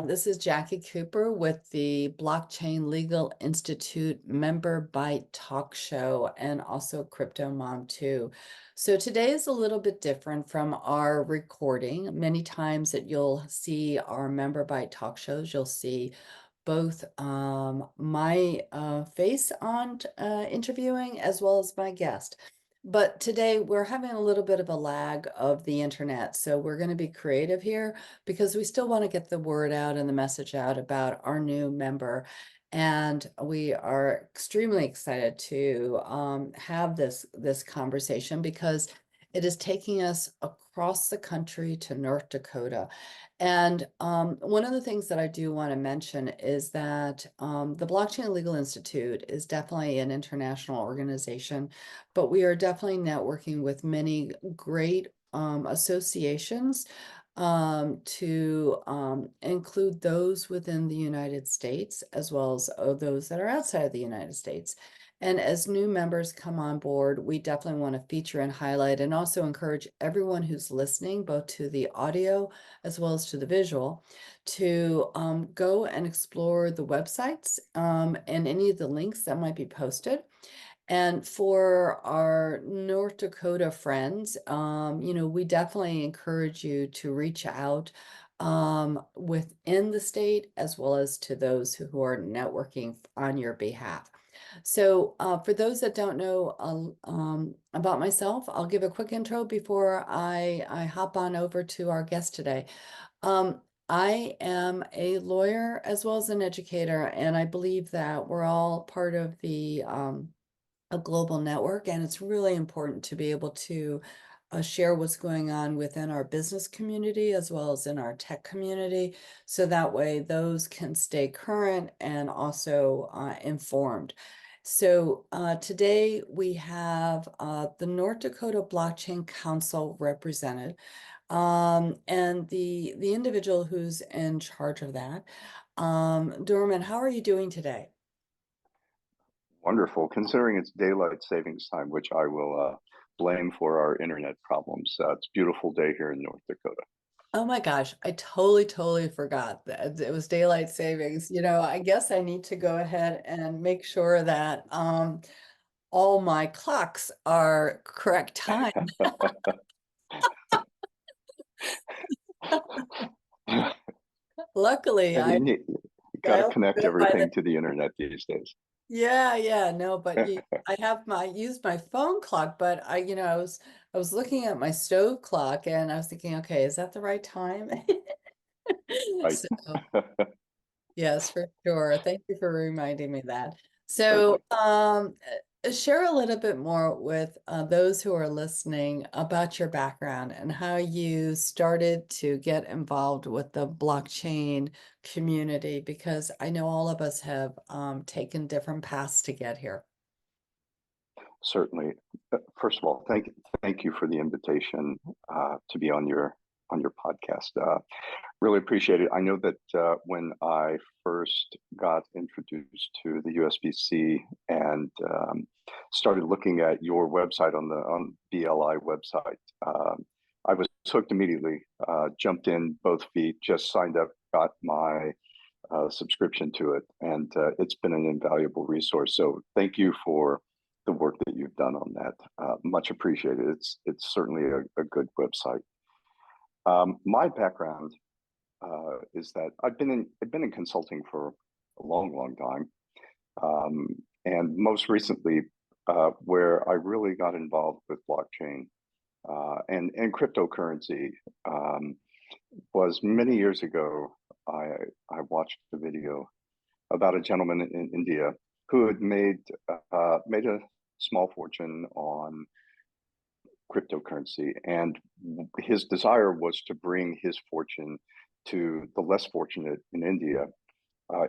everyone. This is Jacqui Cooper with the Blockchain Legal Institute member Byte talk show and also Crypto Mom too. So today is a little bit different from our recording. Many times that you'll see our member Byte talk shows, you'll see both my face on interviewing as well as my guest. But today we're having a little bit of a lag of the internet. So we're going to be creative here because we still want to get the word out and the message out about our new member. And we are extremely excited to have this conversation because it is taking us across the country to North Dakota. And one of the things that I do want to mention is that the Blockchain Legal Institute is definitely an international organization, but we are definitely networking with many great associations to include those within the United States as well as those that are outside of the United States. And as new members come on board, we definitely want to feature and highlight and also encourage everyone who's listening, both to the audio as well as to the visual, to go and explore the websites and any of the links that might be posted. And for our North Dakota friends, we definitely encourage you to reach out within the state as well as to those who are networking on your behalf. So for those that don't know about myself, I'll give a quick intro before I hop on over to our guest today. I am a lawyer as well as an educator, and I believe that we're all part of a global network, and it's really important to be able to share what's going on within our business community as well as in our tech community, so that way those can stay current and also informed. So today we have the North Dakota Blockchain Council represented, and the individual who's in charge of that. Dorman, how are you doing today? Wonderful, considering it's daylight savings time, which I will blame for our internet problems. It's a beautiful day here in North Dakota. Oh my gosh, I totally forgot that it was daylight savings. I guess I need to go ahead and make sure that all my clocks are correct time. Luckily, And I you got I to also connect went by the everything to the internet these days. yeah, no, but I have used my phone clock, but I was looking at my stove clock and I was thinking, okay, is that the right time? Right. So yes, for sure. Thank you for reminding me that. So, Certainly. share a little bit more with those who are listening about your background and how you started to get involved with the blockchain community, because I know all of us have taken different paths to get here. Certainly. First of all, thank you for the invitation to be on your podcast. Really appreciate it. I know that when I first got introduced to the USBC and started looking at your website on BLI website, I was hooked immediately. Jumped in both feet, just signed up, got my subscription to it, and it's been an invaluable resource. So thank you for the work that you've done on that. Much appreciated. It's certainly a good website. My background is that I've been in consulting for a long time, and most recently, where I really got involved with blockchain and cryptocurrency was many years ago. I watched a video about a gentleman in India who had made a small fortune on cryptocurrency, and his desire was to bring his fortune to the less fortunate in India,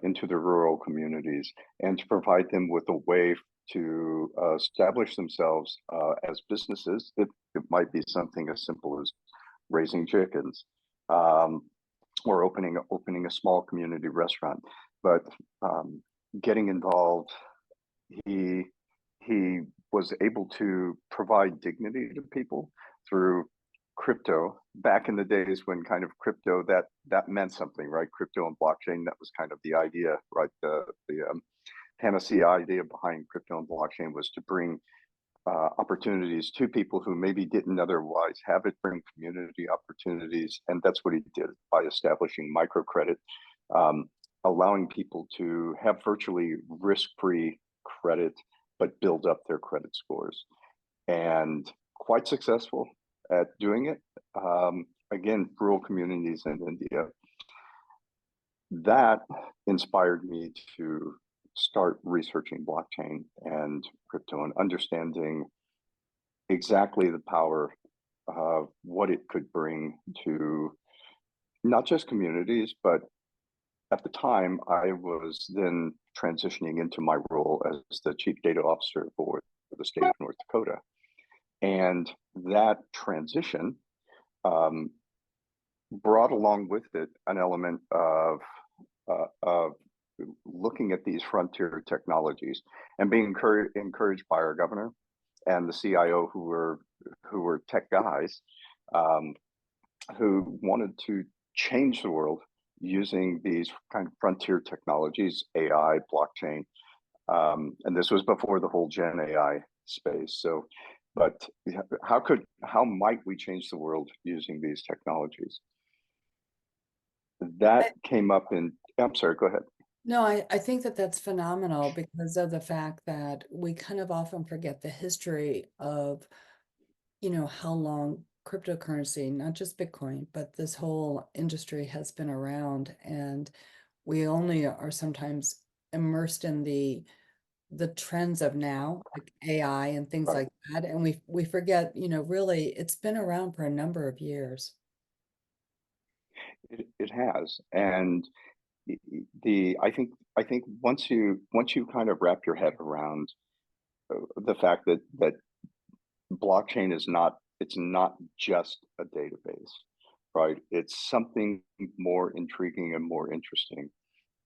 into the rural communities, and to provide them with a way to establish themselves as businesses. It might be something as simple as raising chickens, or opening a small community restaurant. But getting involved, he he was able to provide dignity to people through crypto back in the days when kind of crypto that meant something, right? Crypto and blockchain, that was kind of the idea, right? The panacea idea behind crypto and blockchain was to bring opportunities to people who maybe didn't otherwise have it, bring community opportunities. And that's what he did by establishing microcredit, allowing people to have virtually risk-free credit, but build up their credit scores. And quite successful at doing it. Again, rural communities in India. That inspired me to start researching blockchain and crypto and understanding exactly the power of what it could bring to not just communities, but at the time I was then transitioning into my role as the chief data officer for the state of North Dakota. And that transition brought along with it an element of looking at these frontier technologies and being encouraged by our governor and the CIO, who were tech guys, who wanted to change the world using these kind of frontier technologies, AI, blockchain, and this was before the whole Gen AI space. So, but how might we change the world using these technologies? That came up in, I'm sorry, go ahead. No, I think that that's phenomenal because of the fact that we kind of often forget the history of, how long cryptocurrency, not just Bitcoin, but this whole industry has been around. And we only are sometimes immersed in the trends of now, like AI and things Right. like that. And we forget, really it's been around for a number of years. It has, and I think once you kind of wrap your head around the fact that blockchain is not, it's not just a database, right? It's something more intriguing and more interesting.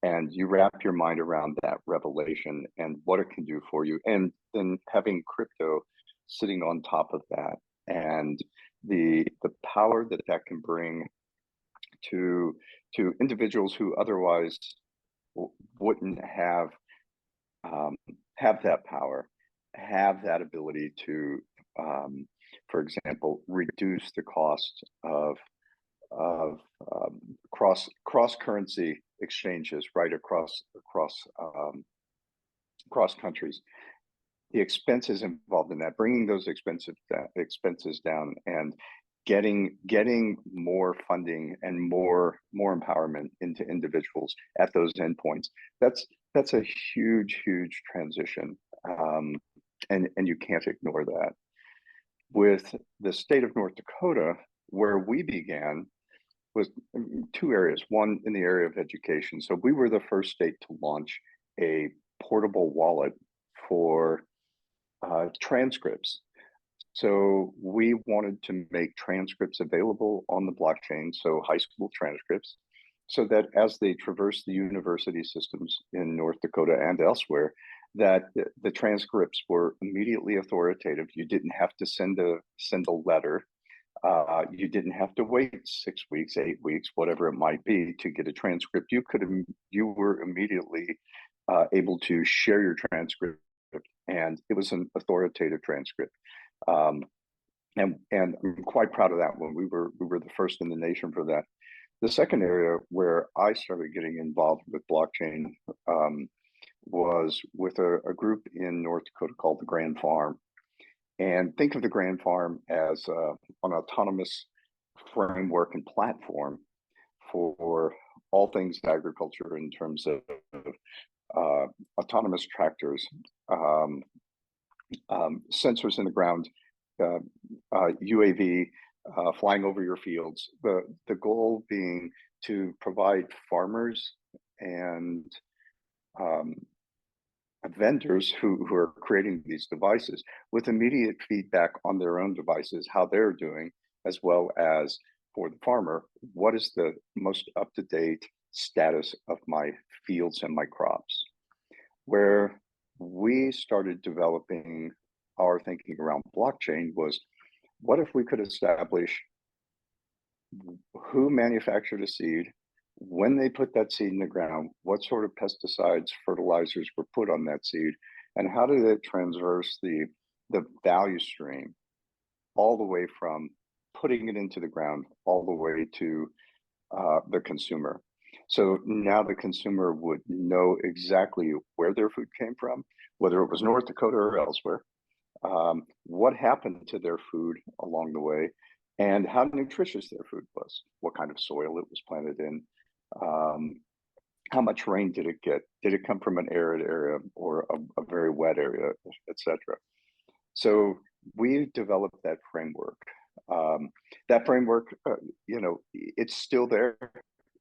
And you wrap your mind around that revelation and what it can do for you, and then having crypto sitting on top of that, and the power that that can bring to individuals who otherwise wouldn't um, have that power, have that ability to, for example, reduce the cost of cross currency exchanges right across countries. The expenses involved in that, bringing those expenses down, and getting more funding and more empowerment into individuals at those endpoints. That's a huge transition, and you can't ignore that. With the state of North Dakota, where we began, was two areas. One, in the area of education. So we were the first state to launch a portable wallet for transcripts. So we wanted to make transcripts available on the blockchain, so high school transcripts, so that as they traverse the university systems in North Dakota and elsewhere, that the transcripts were immediately authoritative. You didn't have to send a letter. You didn't have to wait 6 weeks, 8 weeks, whatever it might be, to get a transcript. You were immediately able to share your transcript, and it was an authoritative transcript. And I'm quite proud of that one. We were the first in the nation for that. The second area where I started getting involved with blockchain was with a group in North Dakota called the Grand Farm. And think of the Grand Farm as an autonomous framework and platform for all things agriculture in terms of autonomous tractors, sensors in the ground, UAV flying over your fields. The goal being to provide farmers and vendors who are creating these devices with immediate feedback on their own devices, how they're doing, as well as for the farmer, what is the most up-to-date status of my fields and my crops. Where we started developing our thinking around blockchain was, what if we could establish who manufactured a seed, when they put that seed in the ground, what sort of pesticides, fertilizers were put on that seed, and how did it traverse the value stream all the way from putting it into the ground all the way to the consumer. So now the consumer would know exactly where their food came from, whether it was North Dakota or elsewhere, what happened to their food along the way, and how nutritious their food was, what kind of soil it was planted in, um, how much rain did it get, did it come from an arid area or a very wet area, etc. So we developed that framework. Um, that framework, it's still there.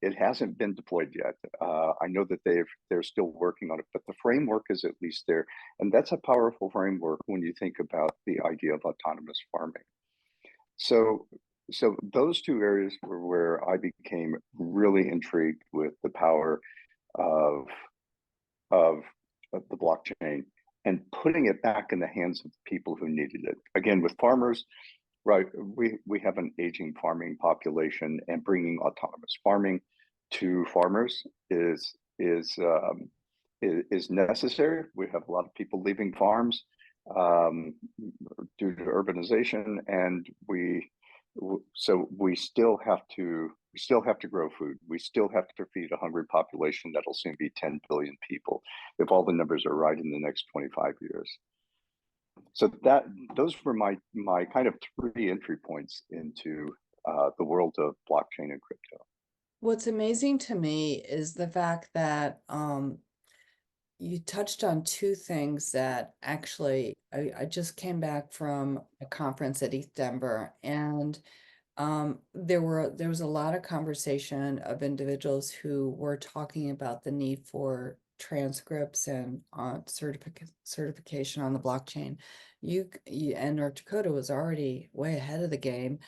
It hasn't been deployed yet. I know that they're still working on it, but the framework is at least there, and that's a powerful framework when you think about the idea of autonomous farming. So, so those two areas were where I became really intrigued with the power of of, of the blockchain and putting it back in the hands of people who needed it. Again, with farmers, right? We have an aging farming population, and bringing autonomous farming to farmers is necessary. We have a lot of people leaving farms um, due to urbanization, and so we still have to grow food. We still have to feed a hungry population that'll soon be 10 billion people if all the numbers are right in the next 25 years. So those were my kind of three entry points into the world of blockchain and crypto. What's amazing to me is the fact that you touched on two things that actually I just came back from a conference at East Denver, and there was a lot of conversation of individuals who were talking about the need for transcripts and certification on the blockchain. You and North Dakota was already way ahead of the game.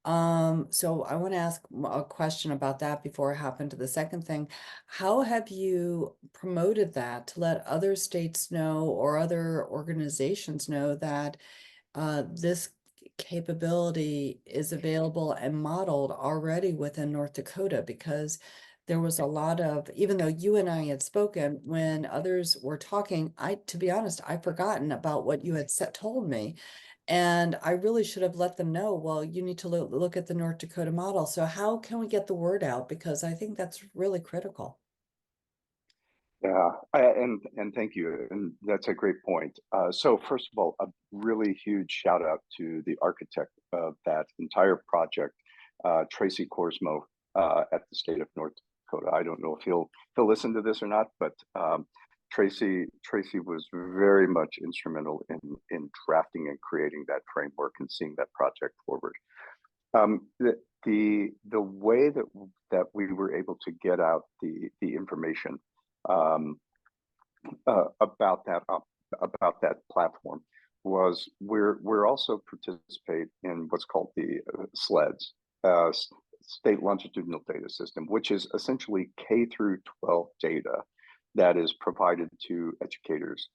So I want to ask a question about that before I hop into the second thing. How have you promoted that to let other states know or other organizations know that this capability is available and modeled already within North Dakota? Because there was a lot of, even though you and I had spoken, when others were talking, to be honest, I've forgotten about what you had told me. And I really should have let them know, well, you need to look at the North Dakota model. So how can we get the word out? Because I think that's really critical. Yeah, and thank you, and that's a great point. So first of all, a really huge shout out to the architect of that entire project, Tracy Korsmo, at the state of North Dakota. I don't know if he'll listen to this or not, but Tracy was very much instrumental in drafting and creating that framework and seeing that project forward. The way that we were able to get out the information um, about that platform was we're also participate in what's called the SLEDS, State Longitudinal Data System, which is essentially K through 12 data that is provided to educators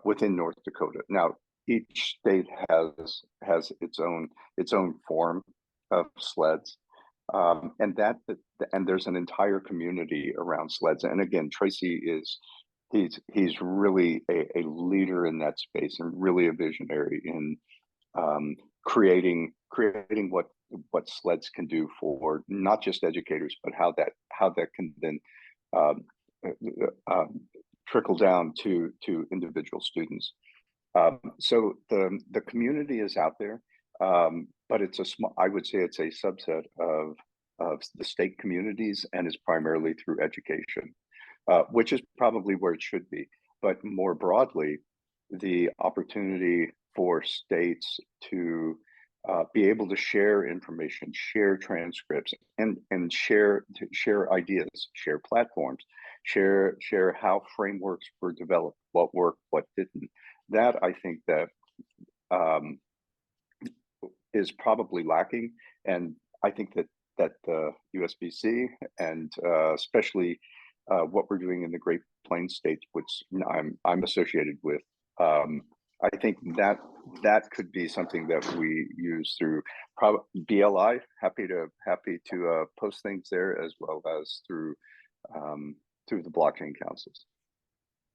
within North Dakota. Now, each state has its own form of SLEDs, and there's an entire community around SLEDs. And again, Tracy he's really a leader in that space and really a visionary in creating what SLEDs can do for not just educators, but how that can then um, trickle down to individual students. So the community is out there, but it's a small. I would say it's a subset of the state communities, and is primarily through education, which is probably where it should be. But more broadly, the opportunity for states to be able to share information, share transcripts, and share ideas, share platforms, share how frameworks were developed, what worked, what didn't. That I think that um, is probably lacking, and I think that the USBC and especially what we're doing in the Great Plains states, which I'm associated with, I think that that could be something that we use through BLI. Happy to post things there as well as um, through the blockchain councils.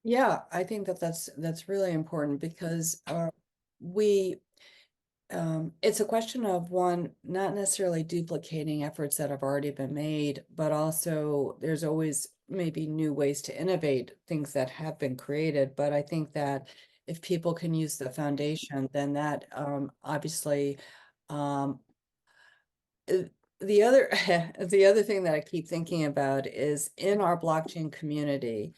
Yeah, I think that that's really important because we it's a question of one, not necessarily duplicating efforts that have already been made, but also there's always maybe new ways to innovate things that have been created. But I think that if people can use the foundation, then that obviously um, uh, the other the other thing that I keep thinking about is in our blockchain community.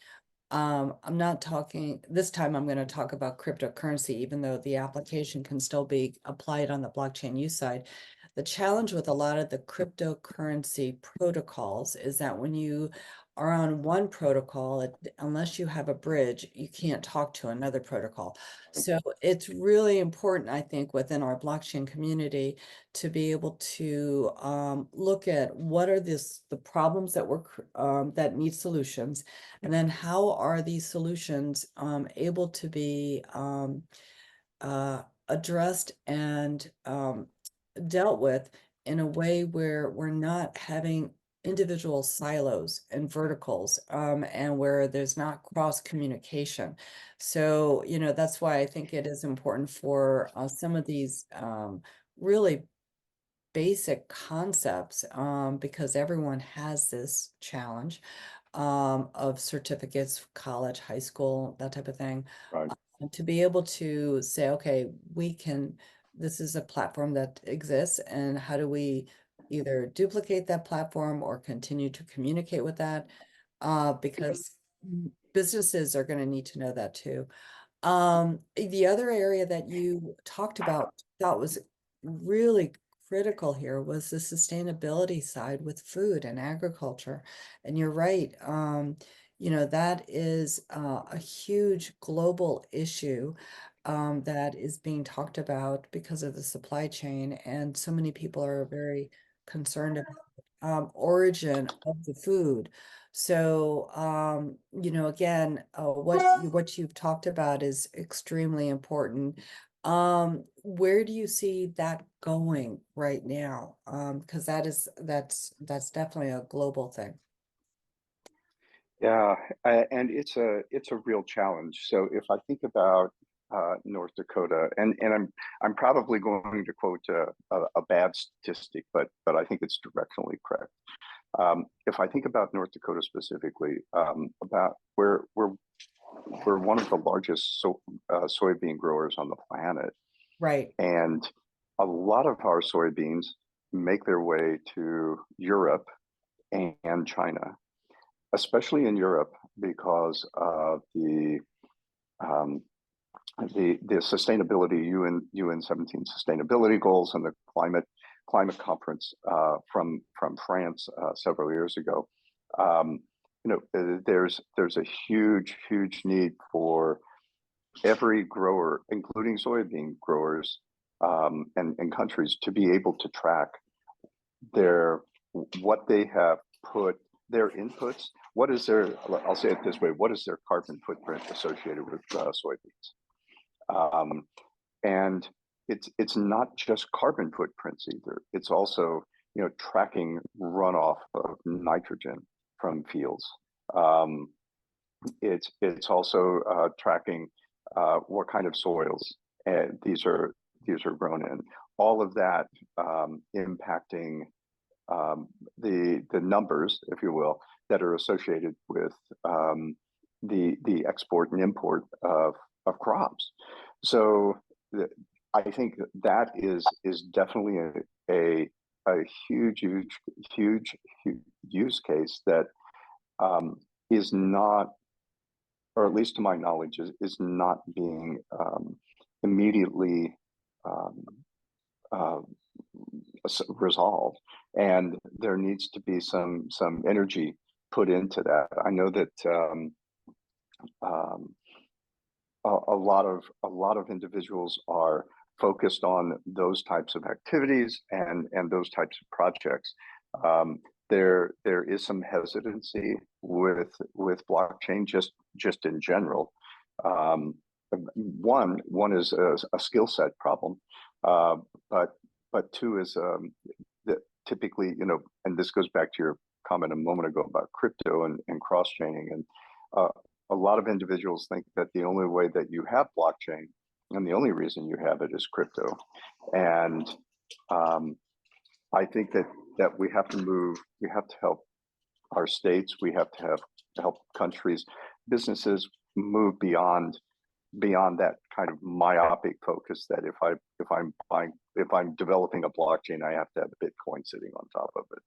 I'm not talking, this time I'm going to talk about cryptocurrency, even though the application can still be applied on the blockchain use side. The challenge with a lot of the cryptocurrency protocols is that when you are on one protocol, unless you have a bridge, you can't talk to another protocol. So it's really important, I think, within our blockchain community to be able to look at what are the problems that that need solutions, and then how are these solutions able to be addressed and dealt with in a way where we're not having individual silos and verticals, and where there's not cross communication. So, that's why I think it is important for some of these really basic concepts, because everyone has this challenge of certificates, college, high school, that type of thing. Right. And to be able to say, okay, this is a platform that exists, and how do we either duplicate that platform or continue to communicate with that? Because businesses are going to need to know that too. The other area that you talked about that was really critical here was the sustainability side with food and agriculture. And you're right. That is a huge global issue that is being talked about because of the supply chain, and so many people are very concerned about origin of the food. So, again, what you've talked about is extremely important. Where do you see that going right now? Because that's definitely a global thing. Yeah, and it's a real challenge. So if I think about North Dakota, and I'm probably going to quote a bad statistic, but I think it's directionally correct. If I think about North Dakota specifically, about we're one of the largest soybean growers on the planet, Right. and a lot of our soybeans make their way to Europe and China, especially in Europe because of um, the sustainability UN 17 sustainability goals and the climate conference from France several years ago. Um, there's a huge need for every grower, including soybean growers and countries, to be able to track their what they have put their inputs. What is their? I'll say it this way: what is their carbon footprint associated with soybeans? Um, and it's not just carbon footprints either. It's also tracking runoff of nitrogen from fields. Um, it's also tracking what kind of soils these are grown in. All of that impacting the numbers, if you will, that are associated with the export and import of crops. So I think that is definitely a huge use case that is not, or at least to my knowledge, is not being immediately um, uh, resolved, and there needs to be some energy put into that. I know that um, a lot of individuals are focused on those types of activities and those types of projects. There is some hesitancy with blockchain just in general, um, one is a skill set problem, uh, but two is that typically, and this goes back to your comment a moment ago about crypto and cross chaining, and a lot of individuals think that the only way that you have blockchain and the only reason you have it is crypto, and I think that we have to help our states, we have to help countries, businesses move beyond that kind of myopic focus that if I'm developing a blockchain, I have to have Bitcoin sitting on top of it.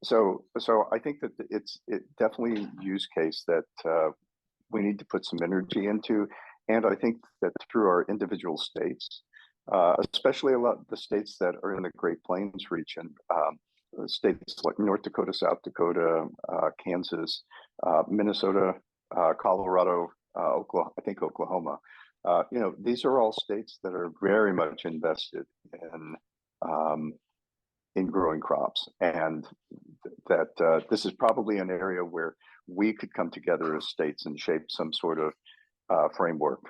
So I think that it definitely use case that we need to put some energy into, and I think that through our individual states, especially a lot of the states that are in the Great Plains region, states like North Dakota, South Dakota, Kansas, Minnesota, Colorado, Oklahoma, I think Oklahoma. These are all states that are very much invested in growing crops, and that this is probably an area where we could come together as states and shape some sort of framework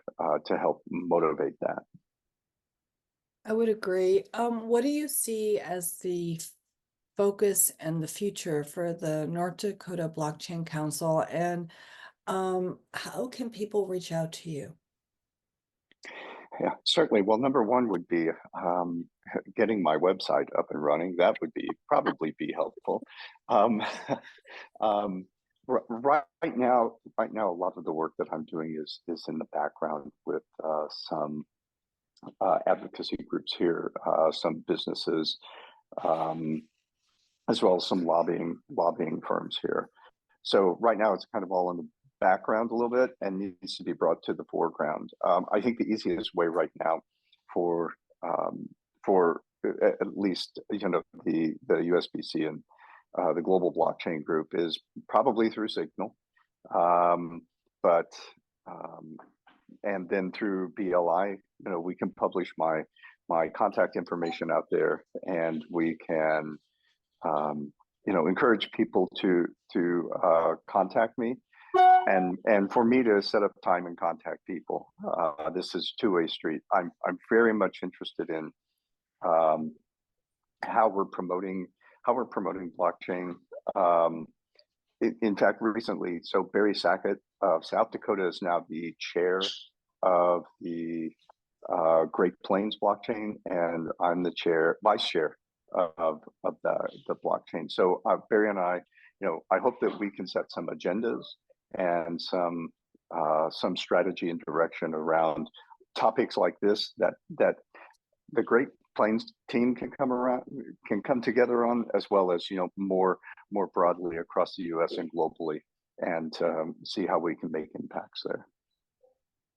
to help motivate that. I would agree. What do you see as the focus and the future for the North Dakota Blockchain Council, and how can people reach out to you? Yeah, certainly. Well, number one would be getting my website up and running. That would probably be helpful. Um, um, right now, a lot of the work that I'm doing is in the background with some advocacy groups here, some businesses, as well as some lobbying firms here. So right now, it's kind of all in the background a little bit and needs to be brought to the foreground. I think the easiest way right now for at least the USBC and the Global Blockchain Group is probably through Signal, but and then through BLI, we can publish my contact information out there, and we can encourage people to contact me, and for me to set up time and contact people. This is two-way street. I'm very much interested in how we're promoting blockchain. In fact, recently, so Barry Sackett of South Dakota is now the chair of the Great Plains blockchain, and I'm the vice chair of the blockchain. So Barry and I, I hope that we can set some agendas and some strategy and direction around topics like this that the Great Plains team can come together on, as well as more broadly across the U.S. and globally, and see how we can make impacts there.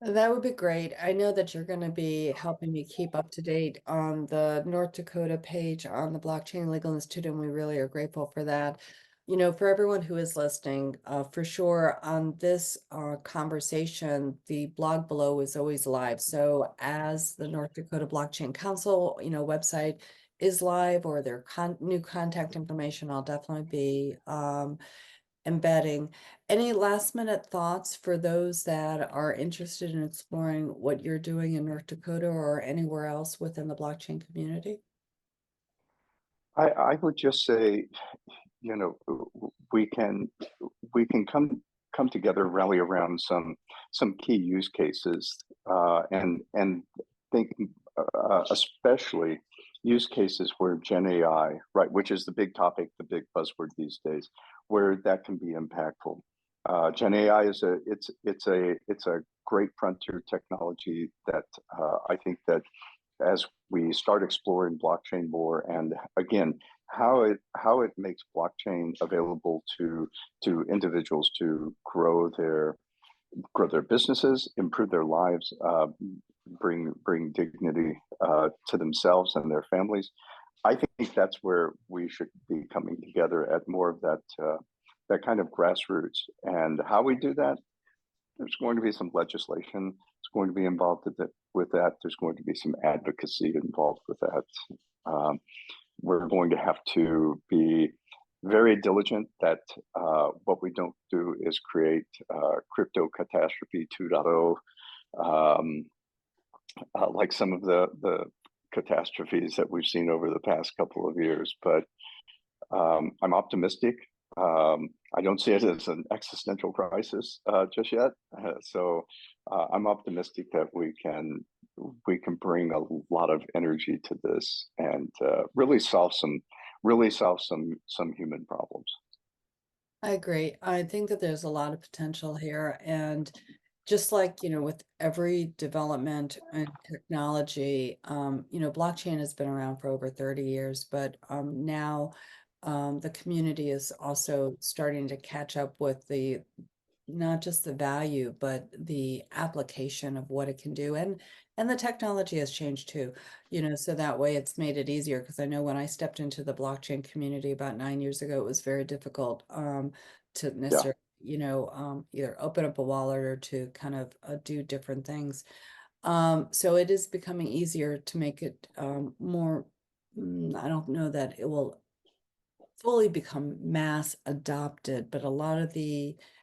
That would be great. I know that you're going to be helping me keep up to date on the North Dakota page on the Blockchain Legal Institute, and we really are grateful for that. For everyone who is listening, for sure, on this conversation, the blog below is always live. So as the North Dakota Blockchain Council, website is live, or their new contact information, I'll definitely be embedding. Any last minute thoughts for those that are interested in exploring what you're doing in North Dakota or anywhere else within the blockchain community? I would just say, we can come together, rally around some key use cases, and think especially use cases where Gen AI, right, which is the big topic, the big buzzword these days, where that can be impactful. Gen AI is it's a great frontier technology that I think that as we start exploring blockchain more, and again, how it makes blockchain available to individuals to grow their businesses, improve their lives, bring dignity to themselves and their families. I think that's where we should be coming together at more of that kind of grassroots. And how we do that, there's going to be some legislation. It's going to be involved with that. There's going to be some advocacy involved with that. We're going to have to be very diligent that what we don't do is create crypto catastrophe 2.0, um, like some of the catastrophes that we've seen over the past couple of years. But I'm optimistic. I don't see it as an existential crisis just yet. I'm optimistic that we can bring a lot of energy to this and really solve some human problems. I agree. I think that there's a lot of potential here. And just like, with every development in technology, blockchain has been around for over 30 years, but now the community is also starting to catch up with not just the value, but the application of what it can do. And the technology has changed too, so that way it's made it easier. Because I know when I stepped into the blockchain community about 9 years ago, it was very difficult to Yeah, necessarily, either open up a wallet or to kind of do different things. So it is becoming easier to make it more, I don't know that it will fully become mass adopted, but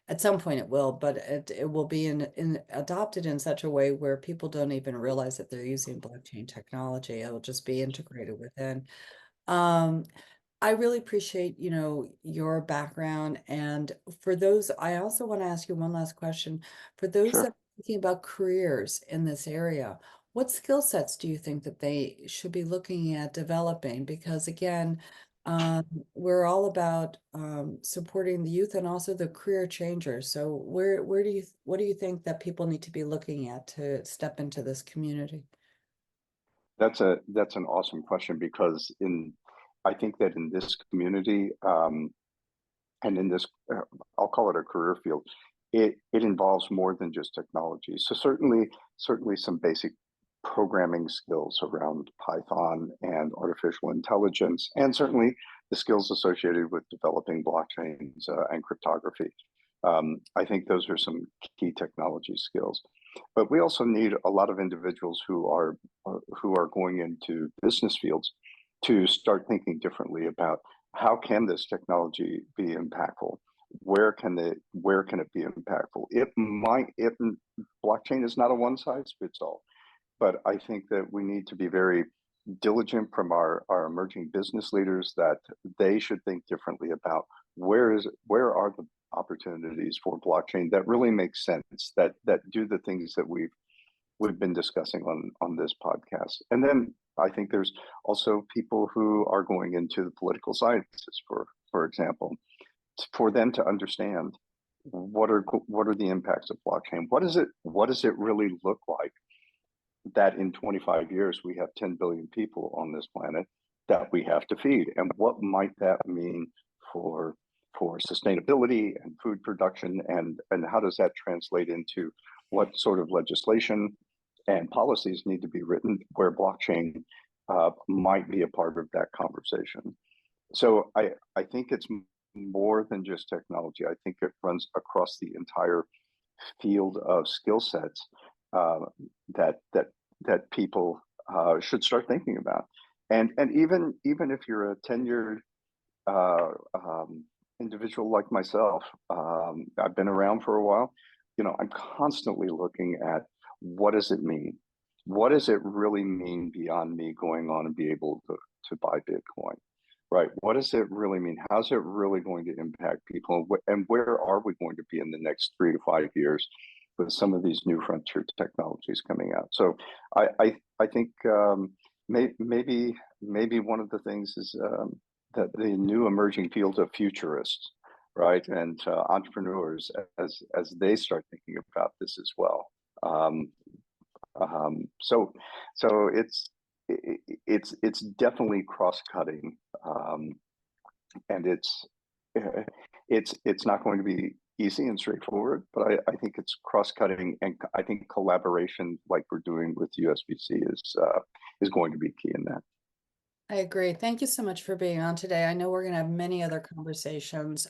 at some point it will, but it will be in adopted in such a way where people don't even realize that they're using blockchain technology. It'll just be integrated within. Um, I really appreciate, your background. And for those, I also want to ask you one last question. For those that sure. are thinking about careers in this area, what skill sets do you think that they should be looking at developing? Because again, um, we're all about supporting the youth and also the career changers. So what do you think that people need to be looking at to step into this community? That's an awesome question because in I think that in this community, and in this, I'll call it a career field, it involves more than just technology. So certainly some basic programming skills around Python and artificial intelligence, and certainly the skills associated with developing blockchains and cryptography. I think those are some key technology skills. But we also need a lot of individuals who are going into business fields to start thinking differently about how can this technology be impactful? Where can it be impactful? It blockchain is not a one size fits all, but I think that we need to be very diligent from our emerging business leaders that they should think differently about where are the opportunities for blockchain that really make sense, that do the things that we've been discussing on this podcast. And then I think there's also people who are going into the political sciences, for example, for them to understand what are the impacts of blockchain. What does it really look like that in 25 years we have 10 billion people on this planet that we have to feed, and what might that mean for sustainability and food production, and how does that translate into what sort of legislation and policies need to be written where blockchain might be a part of that conversation. So I think it's more than just technology. I think it runs across the entire field of skill sets uh, that that people should start thinking about. And even if you're a tenured uh, um, individual like myself, I've been around for a while. I'm constantly looking at what does it mean? What does it really mean beyond me going on and be able to buy Bitcoin? Right. What does it really mean? How's it really going to impact people? And where are we going to be in the next 3 to 5 years with some of these new frontier technologies coming out? So I think maybe one of the things is that the new emerging field of futurists, right, and entrepreneurs as they start thinking about this as well. Um, so it's definitely cross cutting, and it's not going to be easy and straightforward, but I think it's cross cutting, and I think collaboration like we're doing with USBC is going to be key in that. I agree. Thank you so much for being on today. I know we're going to have many other conversations.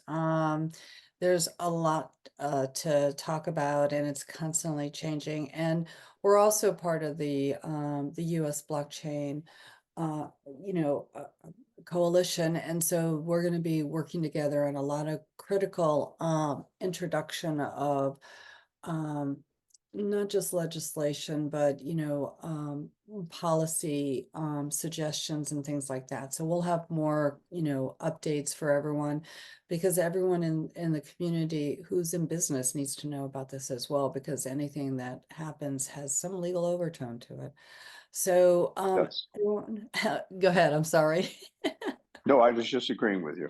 There's a lot to talk about, and it's constantly changing. And we're also part of the U.S. blockchain, uh, you know, uh, coalition, and so we're going to be working together on a lot of critical introduction of not just legislation, but policy suggestions and things like that. So we'll have more updates for everyone, because everyone in the community who's in business needs to know about this as well, because anything that happens has some legal overtone to it. So Yes. go ahead, I'm sorry. No, I was just agreeing with you.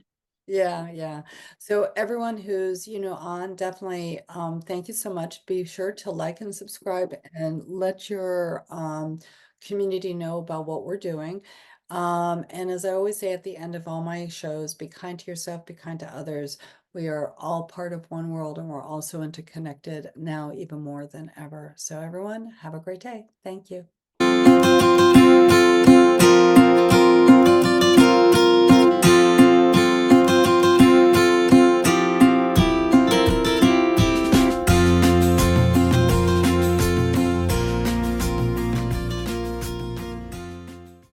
Yeah. So everyone who's, on, definitely, thank you so much. Be sure to like and subscribe and let your community know about what we're doing. And as I always say at the end of all my shows, be kind to yourself, be kind to others. We are all part of one world, and we're also interconnected now even more than ever. So everyone, have a great day. Thank you.